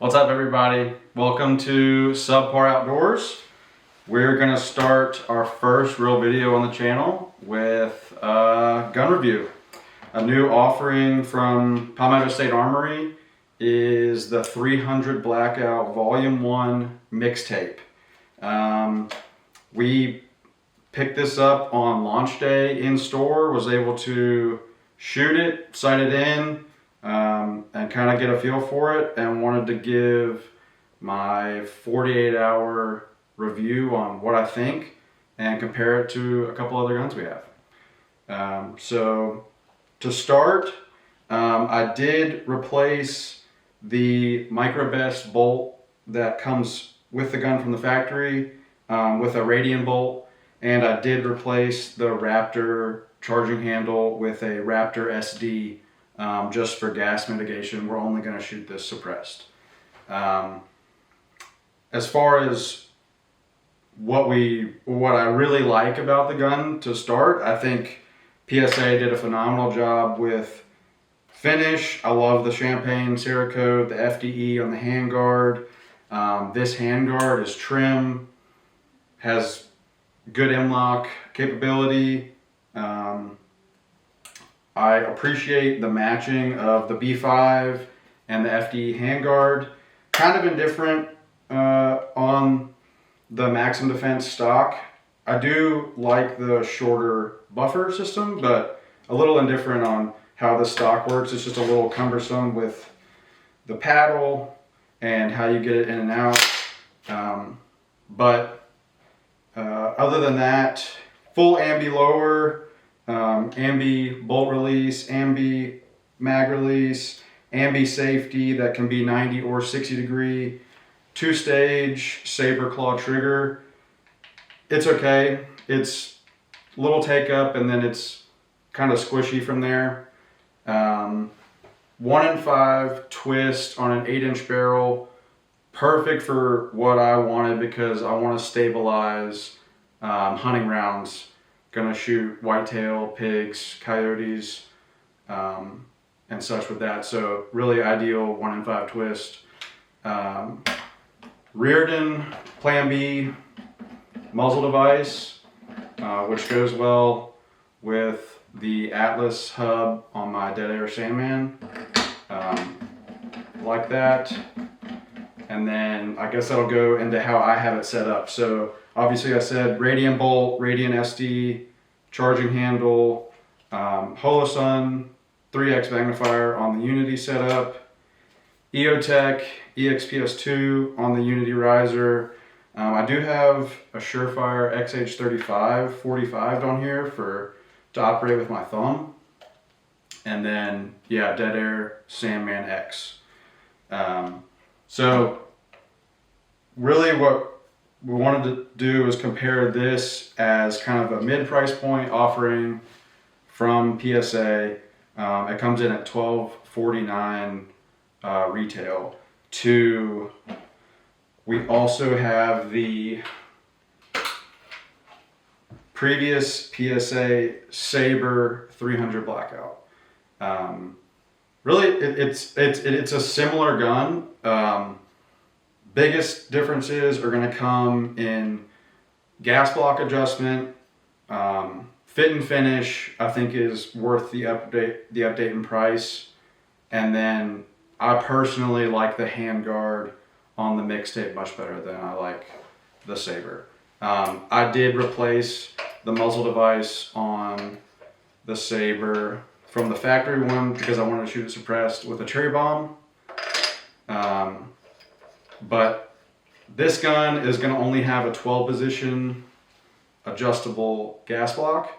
What's up, everybody? Welcome to Subpar Outdoors. We're gonna start our first real video on the channel with a gun review. A new offering from Palmetto State Armory is the 300 Blackout Volume 1 mixtape. We picked this up on launch day in store, was able to shoot it, sight it in, and kind of get a feel for it, and wanted to give my 48-hour review on what I think and compare it to a couple other guns we have. So to start, I did replace the micro-best bolt that comes with the gun from the factory with a Radian bolt, and I did replace the Raptor charging handle with a Raptor SD just for gas mitigation. We're only going to shoot this suppressed. As far as what I really like about the gun to start, I think PSA did a phenomenal job with finish. I love the champagne Cerakote, the FDE on the handguard. This handguard is trim, has good M-lock capability. I appreciate the matching of the B5 and the FD handguard. Kind of indifferent on the Maximum Defense stock. I do like the shorter buffer system, but a little indifferent on how the stock works. It's just a little cumbersome with the paddle and how you get it in and out. Other than that, full ambi lower, ambi bolt release, ambi mag release, ambi safety that can be 90 or 60 degree, 2-stage saber claw trigger. It's okay. It's a little take up and then it's kind of squishy from there. 1-in-5 twist on an 8-inch barrel. Perfect for what I wanted because I want to stabilize hunting rounds. Gonna shoot whitetail, pigs, coyotes, and such with that. So really ideal 1-in-5 twist. Radian Plan B muzzle device, which goes well with the Atlas hub on my Dead Air Sandman. Like that. And then I guess that'll go into how I have it set up. So obviously I said Radian bolt, Radian SD, charging handle, Holosun 3x magnifier on the Unity setup, Eotech EXPS 2 on the Unity riser. I do have a Surefire XH35 45 on here to operate with my thumb. And then, yeah, Dead Air Sandman X. So really what we wanted to do is compare this as kind of a mid-price point offering from PSA. It comes in at $12.49 retail. We also have the previous PSA Saber 300 Blackout. Really, it's a similar gun. Biggest differences are going to come in gas block adjustment, fit and finish. I think is worth the update in price, and then I personally like the handguard on the mixtape much better than I like the Saber. I did replace the muzzle device on the Saber from the factory one because I wanted to shoot it suppressed with a cherry bomb. But this gun is going to only have a 12 position adjustable gas block.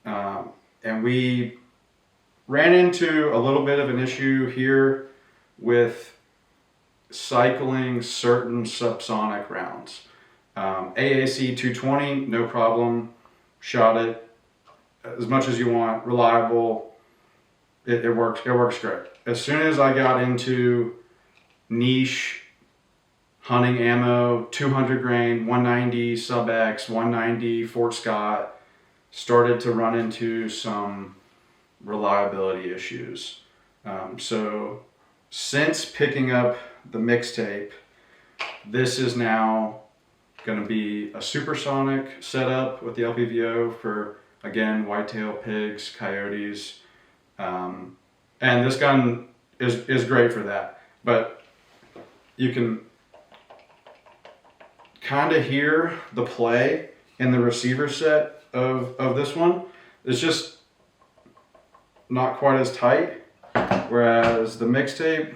And we ran into a little bit of an issue here with cycling certain subsonic rounds. AAC 220, no problem. Shot it as much as you want, reliable. It works great. As soon as I got into niche hunting ammo, 200 grain, 190 Sub X, 190 Fort Scott, started to run into some reliability issues. So since picking up the mixtape, this is now going to be a supersonic setup with the LPVO for, again, whitetail, pigs, coyotes. And this gun is great for that. But you can kind of hear the play in the receiver set of this one. It's just not quite as tight, whereas the mixtape,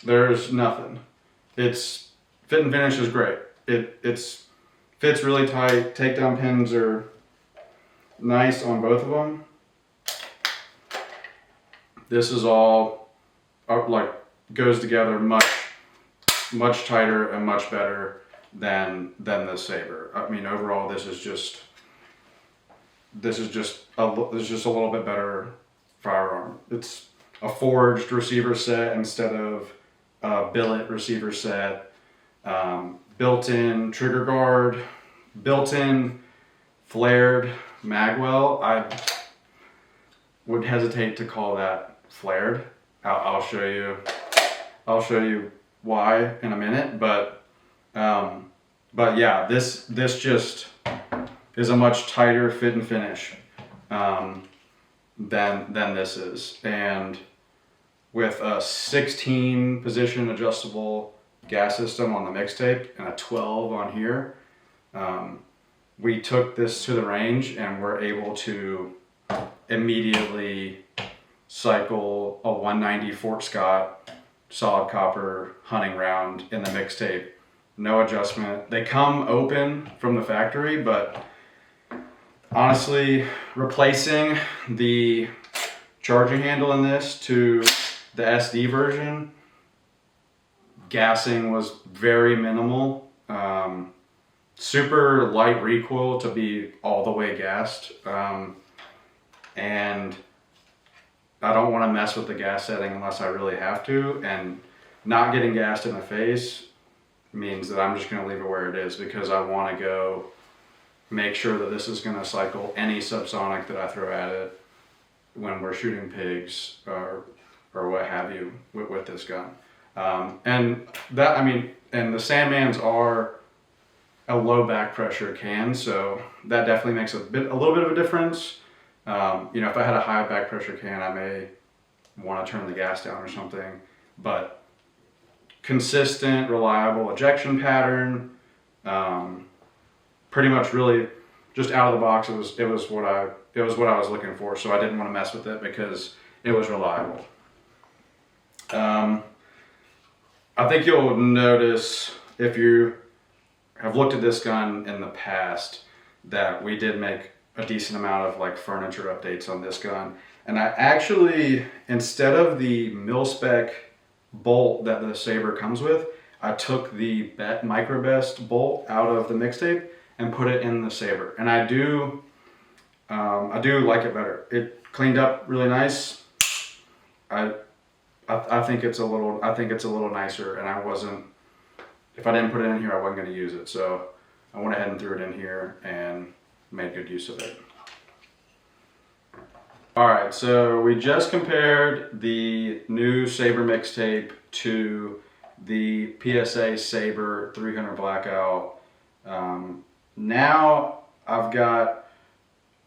there's nothing. It's fit and finish is great. It's fits really tight. Takedown pins are nice on both of them. This is all like goes together much tighter and much better than the Saber. I mean, overall, this is just a little bit better firearm. It's a forged receiver set instead of a billet receiver set. Built-in trigger guard, built-in flared magwell. I would hesitate to call that flared. I'll show you why in a minute, but yeah, this just is a much tighter fit and finish than this is. And with a 16 position adjustable gas system on the mixtape and a 12 on here, we took this to the range and we're able to immediately cycle a 190 Fort Scott solid copper hunting round in the mixtape. No adjustment. They come open from the factory, but honestly, replacing the charging handle in this to the SD version, gassing was very minimal. Super light recoil to be all the way gassed. And I don't want to mess with the gas setting unless I really have to. And not getting gassed in the face means that I'm just going to leave it where it is, because I want to go make sure that this is going to cycle any subsonic that I throw at it when we're shooting pigs or what have you with this gun. And that, I mean, and the Sandmans are a low back pressure can, so that definitely makes a little bit of a difference. You know, if I had a high back pressure can, I may want to turn the gas down or something, but consistent, reliable ejection pattern, pretty much really just out of the box. It was what I was looking for, so I didn't want to mess with it because it was reliable. I think you'll notice, if you have looked at this gun in the past, that we did make a decent amount of like furniture updates on this gun. And I actually, instead of the mil-spec bolt that the Saber comes with, I took the micro-best bolt out of the mixtape and put it in the Saber. And I do like it better. It cleaned up really nice. I think it's a little nicer, and if I didn't put it in here, I wasn't going to use it. So I went ahead and threw it in here and made good use of it. All right, so we just compared the new Saber mixtape to the PSA Saber 300 Blackout. Now I've got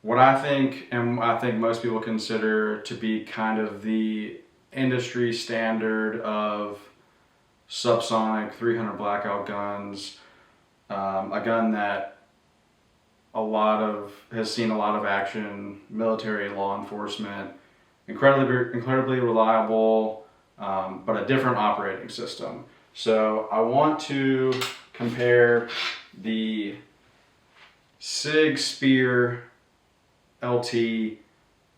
what I think, and I think most people consider to be kind of the industry standard of subsonic 300 Blackout guns. A gun that has seen a lot of action, military, law enforcement, incredibly reliable, but a different operating system. So I want to compare the Sig Spear LT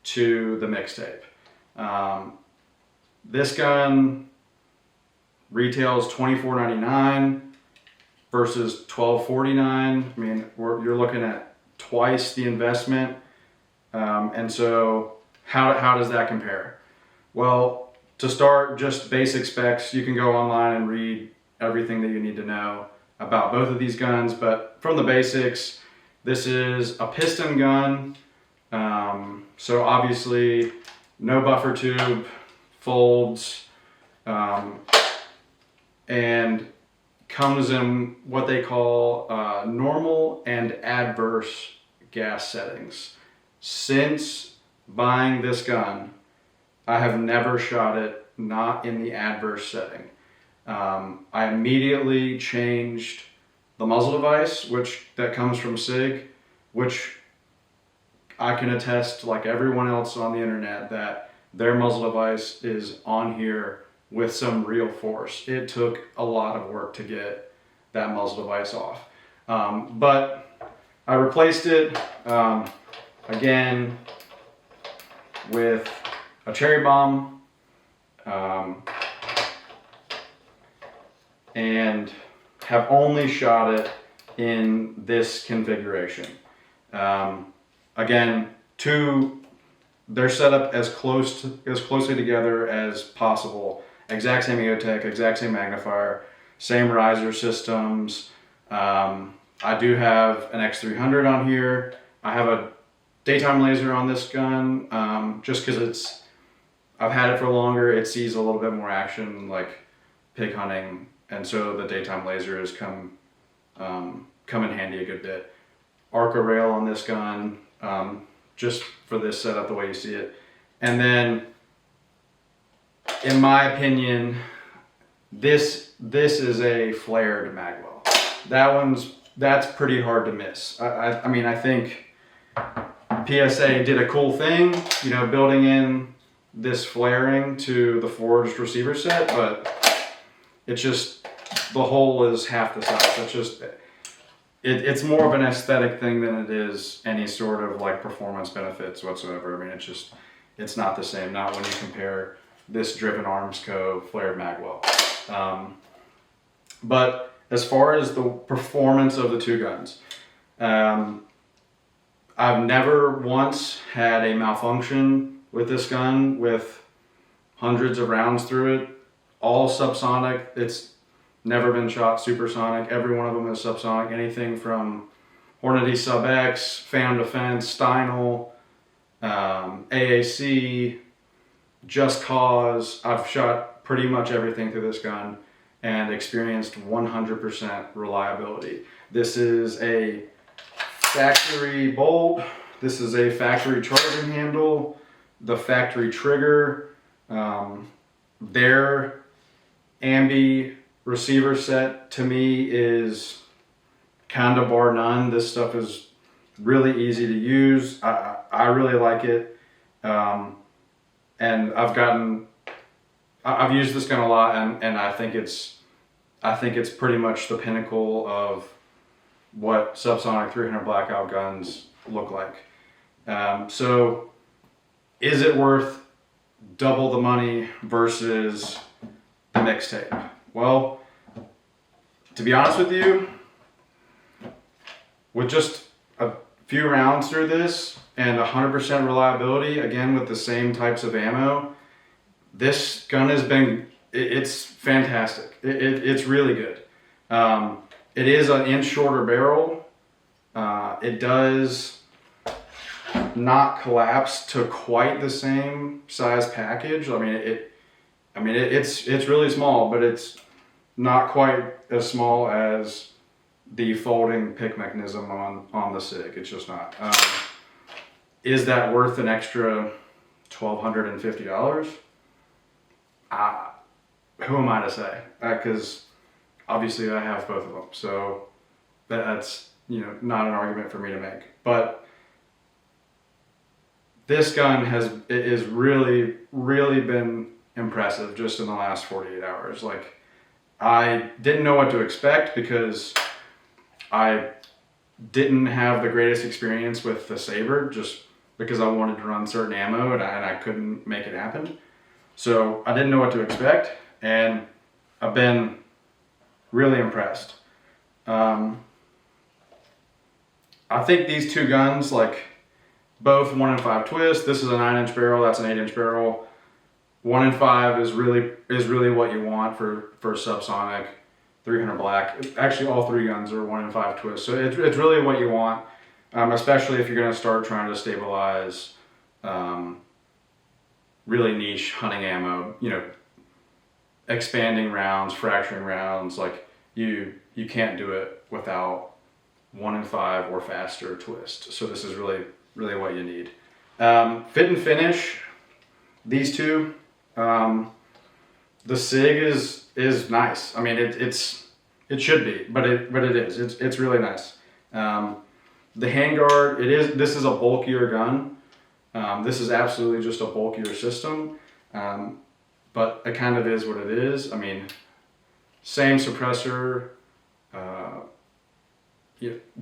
to the mixtape. This gun retails $24.99 versus $12.49. I mean, you're looking at twice the investment. And so how does that compare? Well, to start, just basic specs. You can go online and read everything that you need to know about both of these guns, but from the basics, this is a piston gun. So obviously no buffer tube, folds, and comes in what they call normal and adverse gas settings. Since buying this gun, I have never shot it not in the adverse setting. I immediately changed the muzzle device, that comes from Sig, which I can attest, like everyone else on the internet, that their muzzle device is on here with some real force. It took a lot of work to get that muzzle device off. But I replaced it, again, with a cherry bomb, and have only shot it in this configuration. Again, they're set up as closely together as possible. Exact same Eotech, exact same magnifier, same riser systems. I do have an X300 on here. I have a daytime laser on this gun, just because I've had it for longer. It sees a little bit more action, like pig hunting, and so the daytime laser has come in handy a good bit. Arca rail on this gun, just for this setup the way you see it. And then, in my opinion, this is a flared magwell. That's pretty hard to miss. I mean, I think PSA did a cool thing, you know, building in this flaring to the forged receiver set, but it's just, the hole is half the size. It's just, it's more of an aesthetic thing than it is any sort of like performance benefits whatsoever. I mean, it's not the same, not when you compare this Driven Arms Co. flared magwell. But as far as the performance of the two guns, I've never once had a malfunction with this gun with hundreds of rounds through it, all subsonic. It's never been shot supersonic. Every one of them is subsonic. Anything from Hornady Sub X, Phantom Defense, Steinel, AAC, Just Cause. I've shot pretty much everything through this gun and experienced 100% reliability. This is a factory bolt. This is a factory charging handle. The factory trigger. Their ambi receiver set to me is kind of bar none. This stuff is really easy to use. I really like it. And I've used this gun a lot, and I think it's pretty much the pinnacle of what subsonic 300 blackout guns look like. So is it worth double the money versus the mixtape? Well, to be honest with you, with just a few rounds through this and 100% reliability, again with the same types of ammo, this gun it's fantastic. It's really good. It is an inch shorter barrel. It does not collapse to quite the same size package. I mean, it's really small, but it's not quite as small as the folding pick mechanism on the Sig. It's just not. Is that worth an extra $1,250? Who am I to say? Because obviously I have both of them, so that's, you know, not an argument for me to make. But this gun is really, really been impressive just in the last 48 hours. Like, I didn't know what to expect because I didn't have the greatest experience with the Saber, just because I wanted to run certain ammo and I couldn't make it happen. So I didn't know what to expect, and I've been really impressed. I think these two guns, like both 1 in 5 twist. This is a 9-inch barrel. That's an 8-inch barrel. 1 in 5 is really what you want for subsonic 300 black. Actually, all three guns are 1 in 5 twist. So it's really what you want, especially if you're going to start trying to stabilize really niche hunting ammo. You know, expanding rounds, fracturing rounds. Like you can't do it without 1 in 5 or faster twist. So this is really what you need. Fit and finish, these two. The Sig is nice. I mean, it should be, but it is. It's really nice. The handguard, this is a bulkier gun. This is absolutely just a bulkier system, but it kind of is what it is. I mean, same suppressor.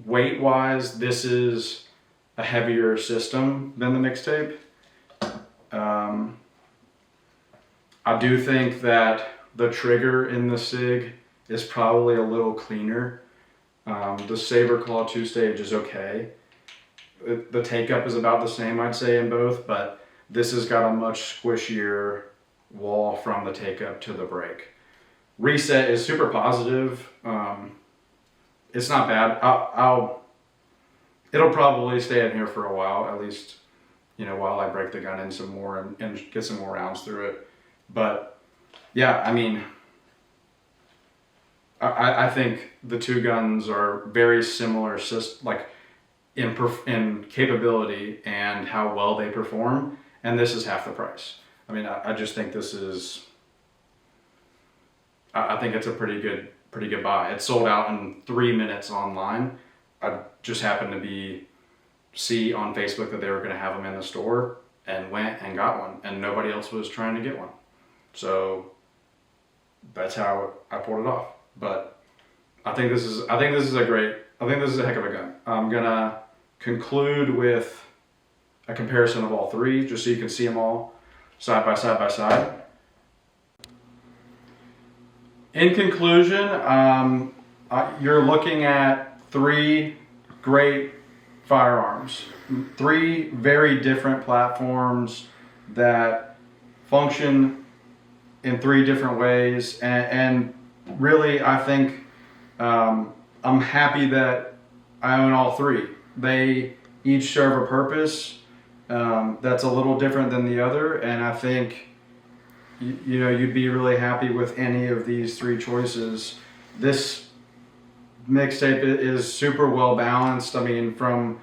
Weight-wise, this is a heavier system than the Mixtape. I do think that the trigger in the Sig is probably a little cleaner. The Saber Claw 2-stage is okay. The take-up is about the same, I'd say, in both, but this has got a much squishier wall from the take-up to the break. Reset is super positive. It's not bad. It'll probably stay in here for a while, at least, while I break the gun in some more and get some more rounds through it. But yeah, I mean, I think the two guns are very similar, like in capability and how well they perform, and this is half the price. I mean, I just think this is. I think it's a pretty good buy. It sold out in 3 minutes online. I just happened to see on Facebook that they were going to have them in the store, and went and got one, and nobody else was trying to get one. So that's how I pulled it off. But I think this is a heck of a gun. I'm gonna conclude with a comparison of all three, just so you can see them all side by side. In conclusion, you're looking at 3 great firearms, 3 very different platforms that function in 3 different ways, and really, I think I'm happy that I own all 3. They each serve a purpose that's a little different than the other, and I think you'd be really happy with any of these 3 choices. This Mixtape is super well balanced. I mean, from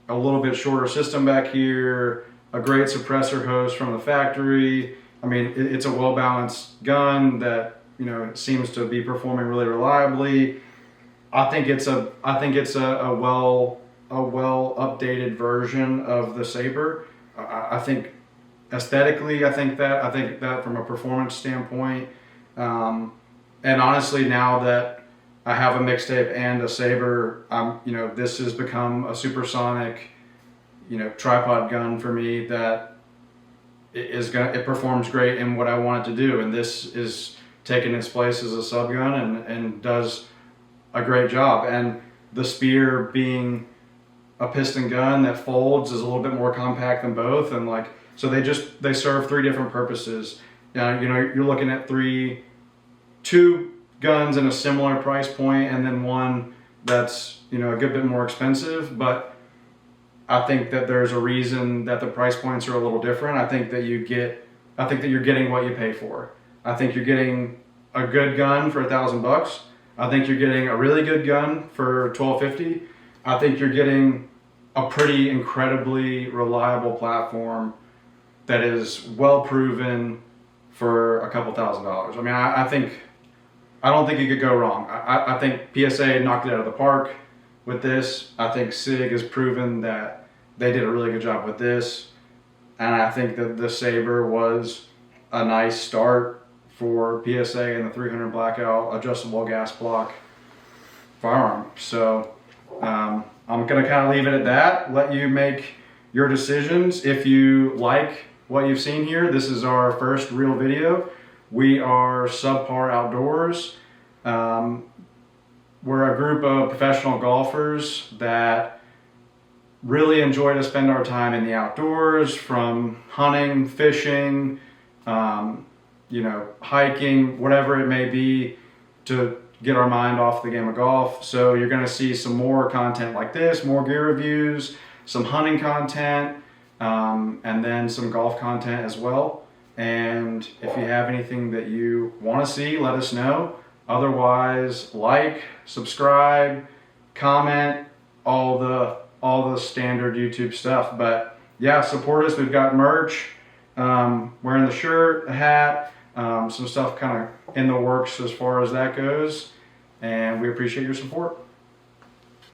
a little bit shorter system back here, a great suppressor host from the factory. I mean, it's a well balanced gun that seems to be performing really reliably. I think it's a well updated version of the Saber. I think aesthetically, I think that from a performance standpoint, and honestly, now that I have a Mixtape and a Saber, this has become a supersonic, tripod gun for me that it performs great in what I want it to do, and this is taking its place as a sub gun and does a great job. And the Spear being a piston gun that folds is a little bit more compact than both, and so they serve 3 different purposes. You're looking at 2 guns in a similar price point, and then one that's a good bit more expensive. But I think that there's a reason that the price points are a little different. I think that you're getting what you pay for. I think you're getting a good gun for $1,000. I think you're getting a really good gun for $1,250. I think you're getting a pretty incredibly reliable platform that is well proven for a couple $1,000s. I mean, I don't think you could go wrong. I think PSA knocked it out of the park with this. I think Sig has proven that they did a really good job with this, and I think that the Saber was a nice start for PSA and the 300 blackout adjustable gas block firearm. So I'm gonna kind of leave it at that. Let you make your decisions. If you like what you've seen here, this is our first real video. We are Subpar Outdoors. We're a group of professional golfers that really enjoy to spend our time in the outdoors, from hunting, fishing, hiking, whatever it may be, to get our mind off the game of golf. So you're going to see some more content like this, more gear reviews, some hunting content, and then some golf content as well. And if you have anything that you want to see, let us know. Otherwise, like, subscribe, comment, all the standard YouTube stuff. But yeah, support us. We've got merch, wearing the shirt, a hat, some stuff kind of in the works as far as that goes. And we appreciate your support.